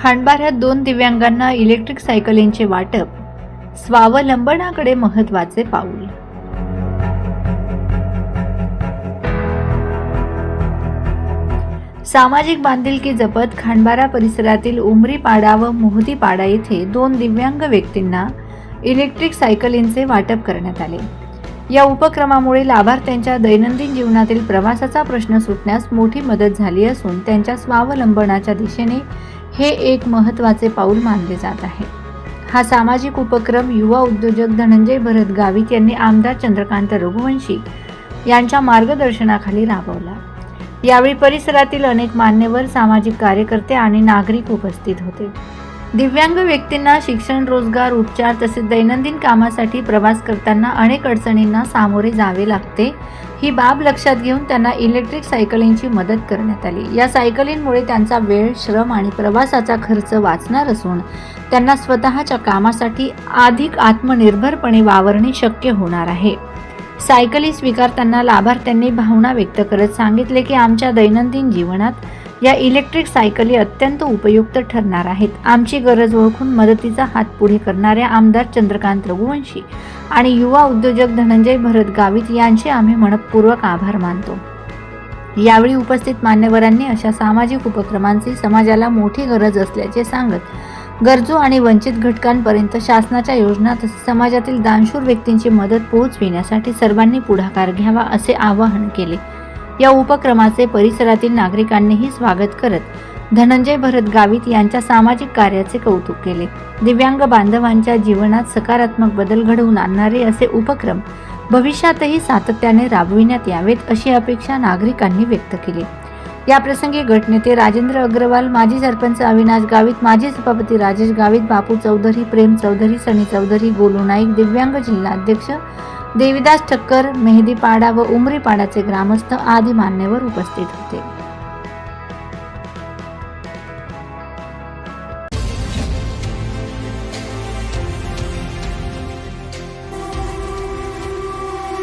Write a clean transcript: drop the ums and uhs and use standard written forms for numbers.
खांडबाऱ्यात 2 दिव्यांगांना इलेक्ट्रिक सायकलींचे वाटप, स्वावलंबनाकडे महत्त्वाचे पाऊल. सामाजिक बांधिलकी जपत खांडबारा परिसरातील उमरीपाडा व मोहदीपाडा येथे 2 दिव्यांग व्यक्तींना इलेक्ट्रिक सायकलींचे वाटप करण्यात आले. या उपक्रमामुळे लाभार्थ्यांच्या दैनंदिन जीवनातील प्रवासाचा प्रश्न सुटण्यास मोठी मदत झाली असून त्यांच्या स्वावलंबनाच्या दिशेने हे एक महत्त्वाचे पाऊल मानले जात आहे. हा सामाजिक उपक्रम युवा उद्योजक धनंजय भरत गावित यांनी आमदार चंद्रकांत रघुवंशी यांच्या मार्गदर्शनाखाली राबवला. यावेळी परिसरातील अनेक मान्यवर, सामाजिक कार्यकर्ते आणि नागरिक उपस्थित होते. दिव्यांग व्यक्तींना शिक्षण, रोजगार, उपचार तसेच दैनंदिन कामासाठी प्रवास करताना अनेक अडचणींना सामोरे जावे लागते. ही बाब लक्षात घेऊन त्यांना इलेक्ट्रिक सायकलींची मदत करण्यात आली. या सायकलींमुळे त्यांचा वेळ, श्रम आणि प्रवासाचा खर्च वाचणार असून त्यांना स्वतःच्या कामासाठी अधिक आत्मनिर्भरपणे वावरणे शक्य होणार आहे. सायकली स्वीकारताना लाभार्थ्यांनी भावना व्यक्त करत सांगितले की आमच्या दैनंदिन जीवनात या इलेक्ट्रिक सायकली अत्यंत उपयुक्त ठरणार आहेत. आमची गरज ओळखून मदतीचा हात पुढे करणाऱ्या आमदार चंद्रकांत रघुवंशी आणि युवा उद्योजक धनंजय भरत गावित यांचे आम्ही मनपूर्वक आभार मानतो. यावेळी उपस्थित मान्यवरांनी अशा सामाजिक उपक्रमांची समाजाला मोठी गरज असल्याचे सांगत गरजू आणि वंचित घटकांपर्यंत शासनाच्या योजना तसेच समाजातील दानशूर व्यक्तींची मदत पोहोचविण्यासाठी सर्वांनी पुढाकार घ्यावा असे आवाहन केले. या उपक्रमाचे परिसरातील नागरिकांनीही स्वागत करत धनंजय भरत गावित यांच्या सामाजिक कार्याचे कौतुक केले. दिव्यांग बांधवांच्या जीवनात सकारात्मक बदल घडवून आणणारे असे उपक्रम भविष्यातही सातत्याने राबविण्यात यावेत अशी अपेक्षा नागरिकांनी व्यक्त केली. याप्रसंगी गटनेते राजेंद्र अग्रवाल, माजी सरपंच अविनाश गावित, माजी सभापती राजेश गावित, बापू चौधरी, प्रेम चौधरी, सनी चौधरी, गोलू नाईक, दिव्यांग जिल्हाध्यक्ष देविदास ठक्कर, मेहदीपाडा व उमरीपाडाचे ग्रामस्थ आदी मान्यवर उपस्थित होते.